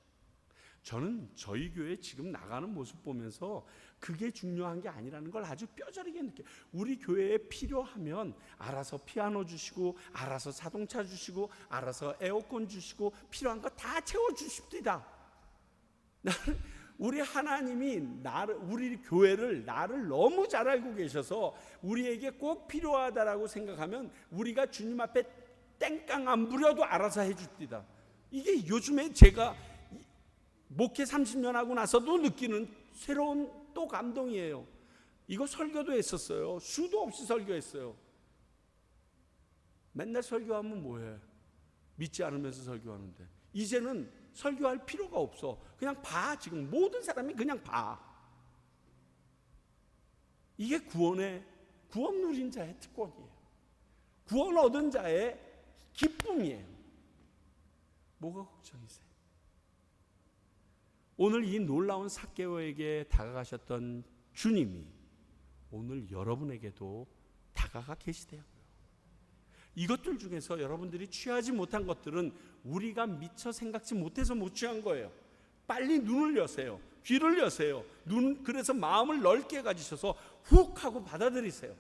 저는 저희 교회 지금 나가는 모습 보면서 그게 중요한 게 아니라는 걸 아주 뼈저리게 느껴요. 우리 교회에 필요하면 알아서 피아노 주시고, 알아서 자동차 주시고, 알아서 에어컨 주시고, 필요한 거 다 채워주십니다. 우리 하나님이 우리 교회를 나를 너무 잘 알고 계셔서 우리에게 꼭 필요하다라고 생각하면 우리가 주님 앞에 땡깡 안 부려도 알아서 해줍니다. 이게 요즘에 제가 목회 30년 하고 나서도 느끼는 새로운 또 감동이에요. 이거 설교도 했었어요. 수도 없이 설교했어요. 맨날 설교하면 뭐해? 믿지 않으면서 설교하는데 이제는 설교할 필요가 없어. 그냥 봐. 지금 모든 사람이 그냥 봐. 이게 구원 누린 자의 특권이에요. 구원 얻은 자의 기쁨이에요. 뭐가 걱정이세요? 오늘 이 놀라운 삭개오에게 다가가셨던 주님이 오늘 여러분에게도 다가가 계시대요. 이것들 중에서 여러분들이 취하지 못한 것들은 우리가 미처 생각지 못해서 못 취한 거예요. 빨리 눈을 여세요. 귀를 여세요. 그래서 마음을 넓게 가지셔서 훅 하고 받아들이세요.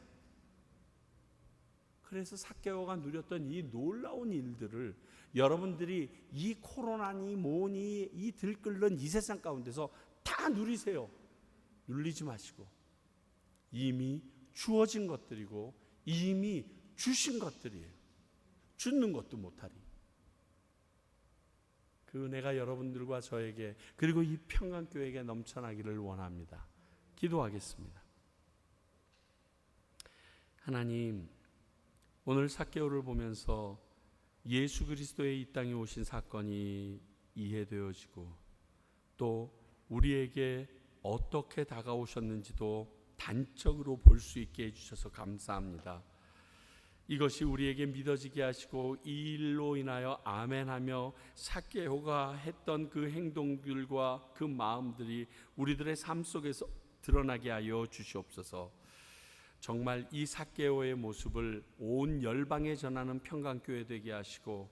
그래서 삭개오가 누렸던 이 놀라운 일들을 여러분들이 이 코로나니 뭐니 이 들끓는 이 세상 가운데서 다 누리세요. 눌리지 마시고 이미 주어진 것들이고 이미 주신 것들이에요. 주는 것도 못하리. 그 은혜가 여러분들과 저에게 그리고 이 평강교회에게 넘쳐나기를 원합니다. 기도하겠습니다. 하나님, 오늘 삭개오를 보면서 예수 그리스도의 이 땅에 오신 사건이 이해되어지고 또 우리에게 어떻게 다가오셨는지도 단적으로 볼 수 있게 해주셔서 감사합니다. 이것이 우리에게 믿어지게 하시고 이 일로 인하여 아멘하며 삭개오가 했던 그 행동들과 그 마음들이 우리들의 삶 속에서 드러나게 하여 주시옵소서. 정말 이 삭개오의 모습을 온 열방에 전하는 평강교회 되게 하시고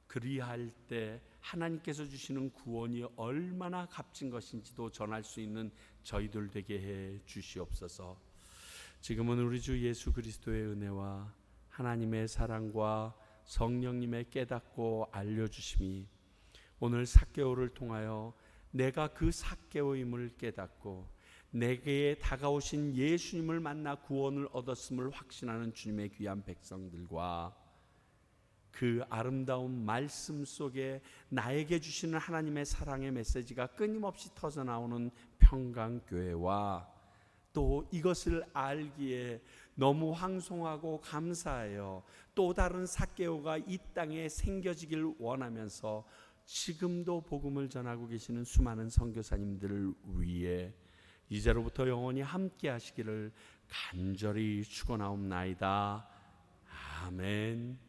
그리할 때 하나님께서 주시는 구원이 얼마나 값진 것인지도 전할 수 있는 저희들 되게 해 주시옵소서. 지금은 우리 주 예수 그리스도의 은혜와 하나님의 사랑과 성령님의 깨닫고 알려주심이 오늘 삭개오를 통하여 내가 그 삭개오임을 깨닫고 내게 다가오신 예수님을 만나 구원을 얻었음을 확신하는 주님의 귀한 백성들과 그 아름다운 말씀 속에 나에게 주시는 하나님의 사랑의 메시지가 끊임없이 터져나오는 평강교회와 또 이것을 알기에 너무 황송하고 감사해요. 또 다른 삭개오가 이 땅에 생겨지길 원하면서 지금도 복음을 전하고 계시는 수많은 선교사님들을 위해 이제로부터 영원히 함께 하시기를 간절히 축원하옵나이다. 아멘.